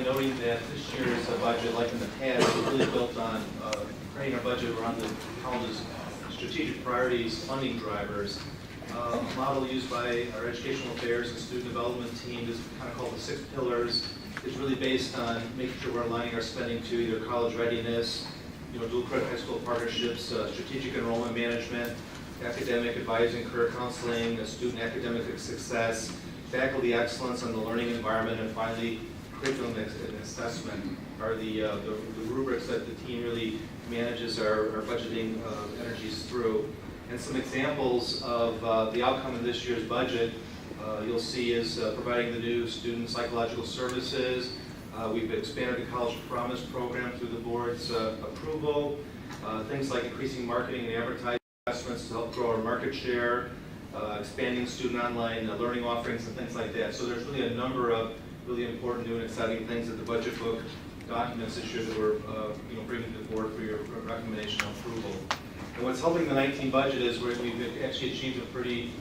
noting that this year's budget, like in the past, is really built on creating our budget around the college's strategic priorities, funding drivers. A model used by our educational affairs and student development team is kind of called the 6 pillars. It's really based on making sure we're aligning our spending to either college readiness, dual credit high school partnerships, strategic enrollment management, academic advising, career counseling, student academic success, faculty excellence on the learning environment, and finally, curriculum and assessment are the rubrics that the team really manages our budgeting energies through. And some examples of the outcome of this year's budget you'll see is providing the new student psychological services. We've expanded the College Promise program through the board's approval. Things like increasing marketing and advertising investments to help grow our market share, expanding student online learning offerings and things like that. So there's really a number of really important new and exciting things that the budget book documents this year that we're bringing to the board for your recommendation and approval. And what's helping the 19 budget is we've actually achieved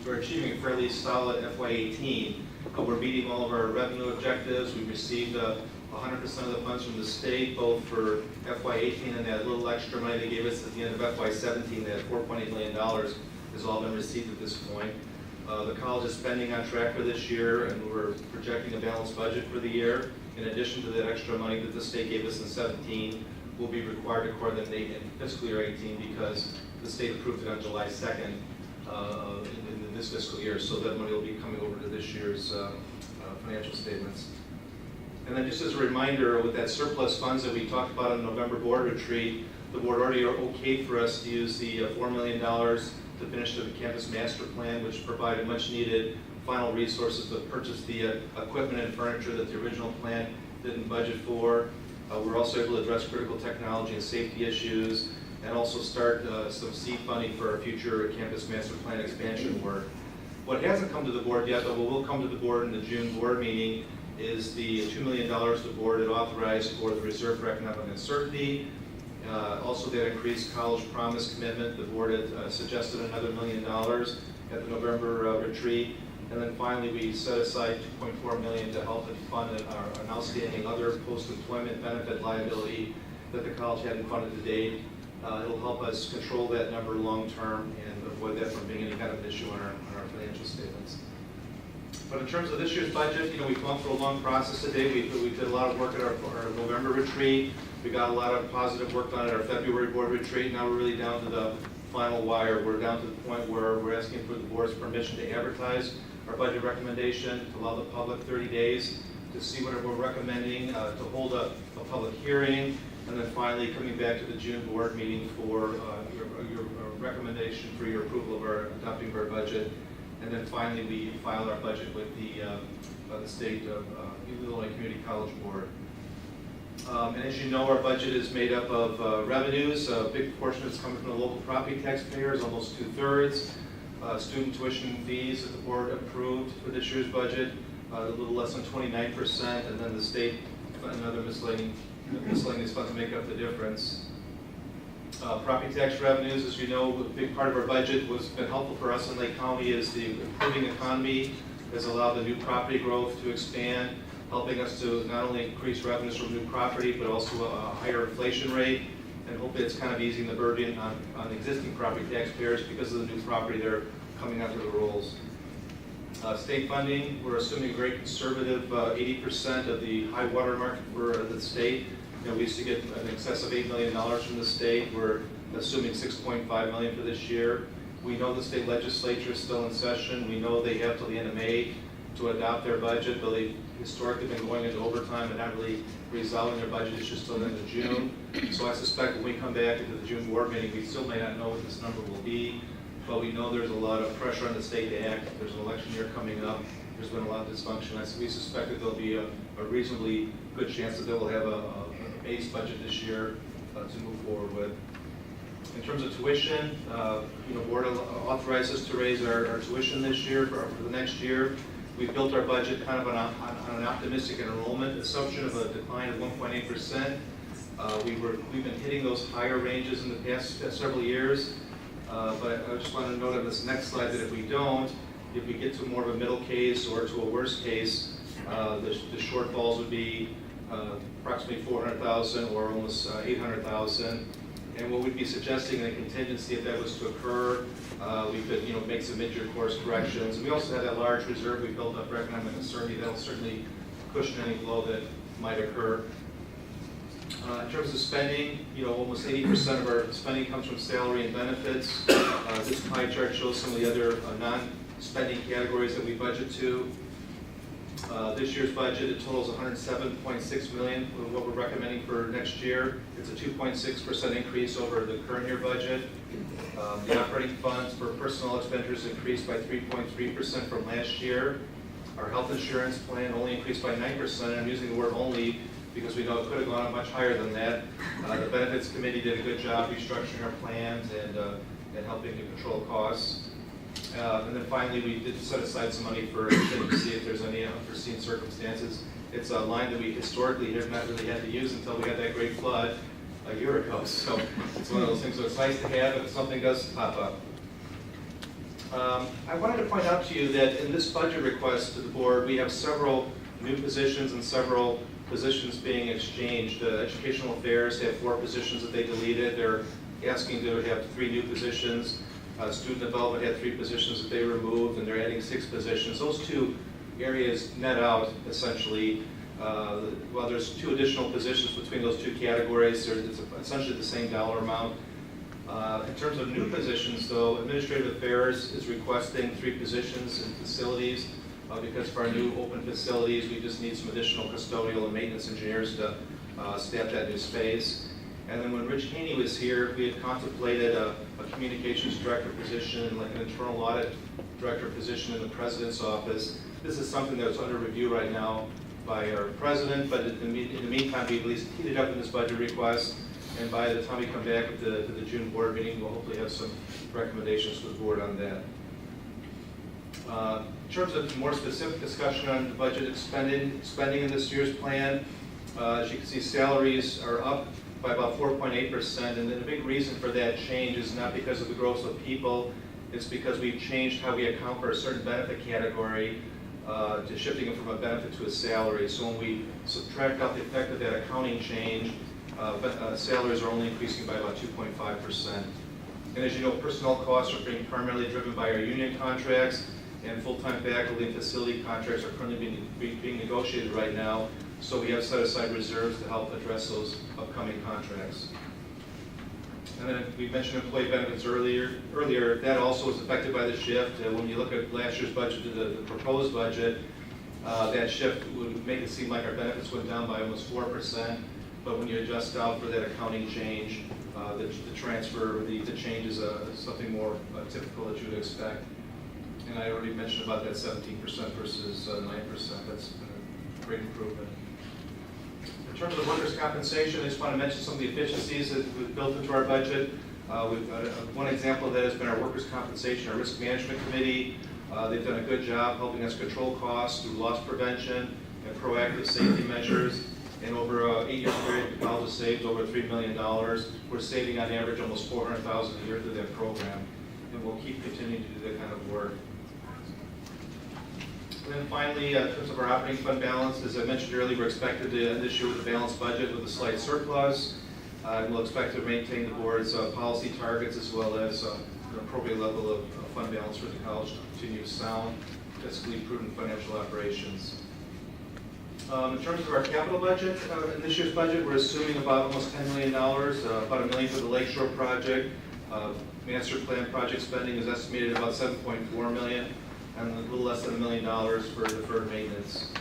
we're achieving a fairly solid FY18. We're meeting all of our revenue objectives. We've received 100% of the funds from the state, both for FY18 and that little extra money they gave us at the end of FY17, that $4.8 million has all been received at this point. The college is spending on track for this year, and we're projecting a balanced budget for the year. In addition to that extra money that the state gave us in 17, will be required to coordinate in fiscal year 18 because the state approved it on July 2nd in this fiscal year, so that money will be coming over to this year's financial statements. And then just as a reminder, with that surplus funds that we talked about on the November board retreat, the board already okayed for us to use the $4 million to finish the campus master plan, which provided much needed final resources to purchase the equipment and furniture that the original plan didn't budget for. We're also able to address critical technology and safety issues, and also start some seed funding for our future campus master plan expansion work. What hasn't come to the board yet, but what will come to the board in the June board meeting, is the $2 million the board had authorized for the Reserve for Economic Uncertainty. Also, that increased College Promise commitment. The board had suggested another $1 million at the November retreat. And then finally, we set aside $2.4 million to help fund an outstanding other post-employment benefit liability that the college hadn't funded to date. It'll help us control that number long-term and avoid that from being any kind of an issue on our financial statements. But in terms of this year's budget, we've gone through a long process today. We did a lot of work at our November retreat. We got a lot of positive work done at our February board retreat. Now we're really down to the final wire. We're down to the point where we're asking for the board's permission to advertise our budget recommendation, to allow the public 30 days to see what we're recommending, to hold a public hearing, and then finally coming back to the June board meeting for your recommendation for your approval of our adopting of our budget. And then finally, we file our budget with the state of Illinois Community College Board. And as you know, our budget is made up of revenues. A big portion is coming from the local property taxpayers, almost 2/3. Student tuition fees that the board approved for this year's budget, a little less than 29%, and then the state and other miscellaneous funds make up the difference. Property tax revenues, as you know, a big part of our budget was been helpful for us in Lake County is the improving economy has allowed the new property growth to expand, helping us to not only increase revenues from new property, but also a higher inflation rate. And hopefully it's kind of easing the burden on existing property taxpayers because of the new property they're coming under the rolls. State funding, we're assuming a very conservative 80% of the high water mark for the state. We used to get in excess of $8 million from the state. We're assuming $6.5 million for this year. We know the state legislature is still in session. We know they have till the end of May to adopt their budget, but they've historically been going into overtime and not really resolving their budget issues till the end of June. So I suspect when we come back into the June board meeting, we still may not know what this number will be, but we know there's a lot of pressure on the state to act. There's an election year coming up. There's been a lot of dysfunction. We suspect that there'll be a reasonably good chance that they will have a base budget this year to move forward with. In terms of tuition, board authorized us to raise our tuition this year for the next year. We've built our budget kind of on an optimistic enrollment assumption of a decline of 1.8%. We've been hitting those higher ranges in the past several years, but I just want to note on this next slide that if we get to more of a middle case or to a worst case, the shortfalls would be approximately $400,000 or almost $800,000. And what we'd be suggesting in a contingency, if that was to occur, we could, make some mid-year course corrections. We also have that large reserve we built up for economic uncertainty. That'll certainly cushion any blow that might occur. In terms of spending, almost 80% of our spending comes from salary and benefits. This pie chart shows some of the other non-spending categories that we budget to. This year's budget, it totals $107.6 million, what we're recommending for next year. It's a 2.6% increase over the current year budget. The operating funds for personnel expenditures increased by 3.3% from last year. Our health insurance plan only increased by 9%. I'm using the word only because we know it could have gone up much higher than that. The benefits committee did a good job restructuring our plans and helping to control costs. And then finally, we did set aside some money for contingency if there's any unforeseen circumstances. It's a line that we historically have not really had to use until we had that great flood a year ago. So it's one of those things, so it's nice to have if something does pop up. I wanted to point out to you that in this budget request to the board, we have several new positions and several positions being exchanged. Educational Affairs have 4 positions that they deleted. They're asking to have 3 new positions. Student Development had 3 positions that they removed, and they're adding 6 positions. Those 2 areas net out, essentially. Well, there's 2 additional positions between those 2 categories. It's essentially the same dollar amount. In terms of new positions, though, Administrative Affairs is requesting 3 positions in facilities. Because for our new open facilities, we just need some additional custodial and maintenance engineers to staff that new space. And then when Rich Haney was here, we had contemplated a communications director position, like an internal audit director position in the president's office. This is something that's under review right now by our president, but in the meantime, we at least heated up in this budget request. And by the time we come back to the June board meeting, we'll hopefully have some recommendations to the board on that. In terms of more specific discussion on the budget spending in this year's plan, as you can see, salaries are up by about 4.8%, and then the big reason for that change is not because of the growth of people, it's because we've changed how we account for a certain benefit category to shifting it from a benefit to a salary. So when we subtract out the effect of that accounting change, salaries are only increasing by about 2.5%. And as you know, personnel costs are being primarily driven by our union contracts, and full-time faculty and facility contracts are currently being negotiated right now. So we have set aside reserves to help address those upcoming contracts. And then we mentioned employee benefits earlier. That also was affected by the shift. When you look at last year's budget to the proposed budget, that shift would make it seem like our benefits went down by almost 4%. But when you adjust out for that accounting change, the transfer, the change is something more typical that you would expect. And I already mentioned about that 17% versus 9%. That's a great improvement. In terms of workers' compensation, I just want to mention some of the efficiencies that we've built into our budget. One example of that has been our workers' compensation, our risk management committee. They've done a good job helping us control costs through loss prevention and proactive safety measures. And over an 8-year period, the college has saved over $3 million. We're saving on average almost $400,000 a year through that program. And we'll keep continuing to do that kind of work. And then finally, in terms of our operating fund balance, as I mentioned earlier, we're expected to end this year with a balanced budget with a slight surplus. And we'll expect to maintain the board's policy targets as well as an appropriate level of fund balance for the college to continue sound, fiscally prudent financial operations. In terms of our capital budget, in this year's budget, we're assuming about almost $10 million, about $1 million for the Lakeshore project. Master plan project spending is estimated at about $7.4 million. And a little less than $1 million for deferred maintenance.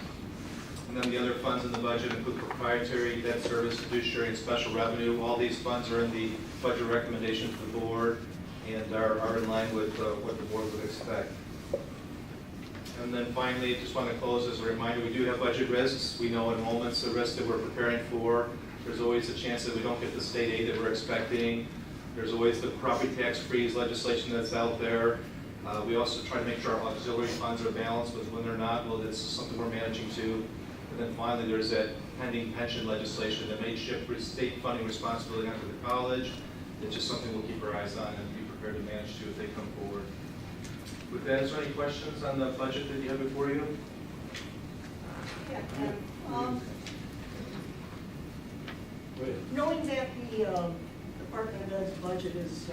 And then the other funds in the budget include proprietary, debt service, fiduciary, and special revenue. All these funds are in the budget recommendations to the board and are in line with what the board would expect. And then finally, just want to close as a reminder, we do have budget risks. We know enrollment's a risk that we're preparing for. There's always a chance that we don't get the state aid that we're expecting. There's always the property tax freeze legislation that's out there. We also try to make sure our auxiliary funds are balanced, but when they're not, well, that's something we're managing too. And then finally, there's that pending pension legislation that may shift state funding responsibility onto the college. It's just something we'll keep our eyes on and be prepared to manage to if they come forward. With that, is there any questions on the budget that you have before you? Yeah. Knowing that the Department of Ed's budget is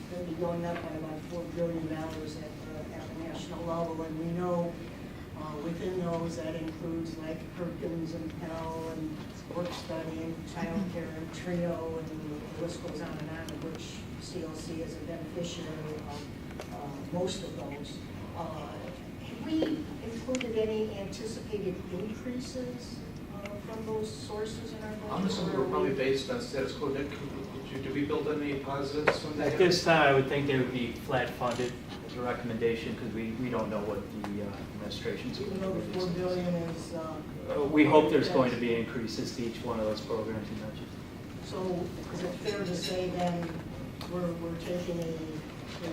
going to be going up by about $4 billion at the national level, and we know within those that includes like Perkins and Pell and work study and child care and TRIO, and the list goes on, of which CLC is a beneficiary of most of those. Have we included any anticipated increases from those sources in our budget? I'm assuming we're probably based on status quo. Nick, did we build any positives from that? At this time, I would think they would be flat funded as a recommendation, because we don't know what the administration's going Even to though do. the $4 billion is. We hope there's going to be increases to each one of those programs you mentioned. So is it fair to say then we're taking a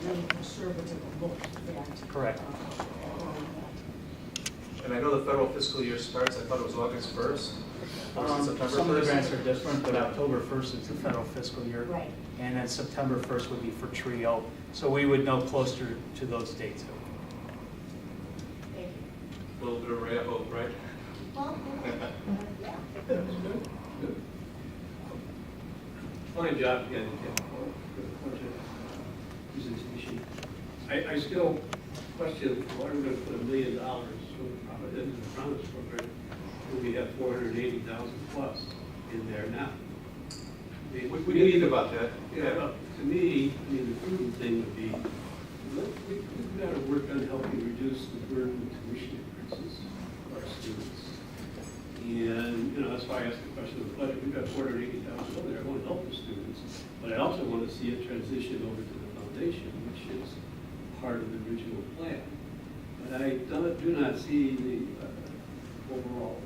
really conservative look at? Correct. And I know the federal fiscal year starts, I thought it was August 1st. Or is it September Some of the 1st? grants are different, but October 1st is the federal fiscal year. Right. And then September 1st would be for TRIO. So we would know closer to those dates. Thank you. A little bit of ray of hope, right? Well, yeah. Fine job again, for the budget presentation. I still question why we're going to put $1 million in the promise program when we have 480,000 plus in there now. I mean, What do you think about that? Yeah, well, to me, I mean, the prudent thing would be, we've got to work on helping reduce the burden of tuition increases for our students. And, you know, that's why I asked the question of the budget. We've got 480,000 over there. I want to help the students, but I also want to see it transition over to the foundation, which is part of the original plan. But I do not see the overall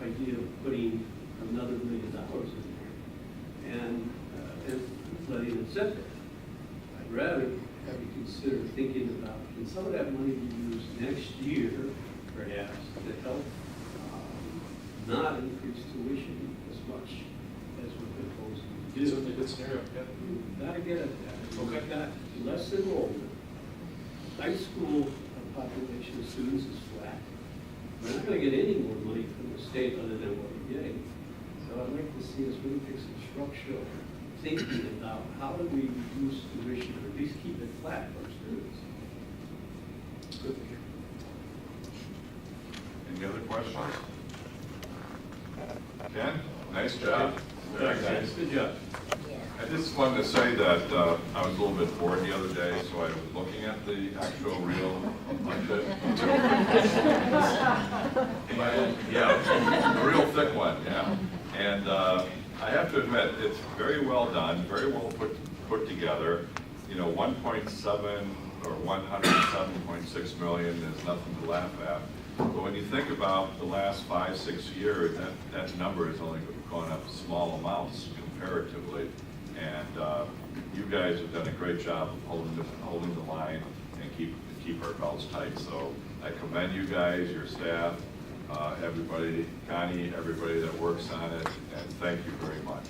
idea of putting another $1 million in there and letting it sit there. I'd rather have you consider thinking about, can some of that money be used next year, perhaps, to help not increase tuition as much as we're proposing to do. Certainly a good scenario, yeah. Got to get at that. Okay. We've got less enrollment. High school population of students is flat. We're not going to get any more money from the state other than what we're getting. So I'd like to see us really take some structural thinking about how do we reduce tuition or at least keep it flat for our students. Good to hear. Any other questions? Ken, nice job. Very nice. Good job. I just wanted to say that I was a little bit bored the other day, so I was looking at the actual real budget. And, yeah, a real thick one, yeah. And I have to admit, it's very well done, very well put together. You know, 1.7 or 107.6 million is nothing to laugh at. But when you think about the last 5-6 years, that number has only gone up small amounts comparatively. And you guys have done a great job of holding the line and keep our belts tight. So I commend you guys, your staff, everybody, Connie, everybody that works on it, and thank you very much.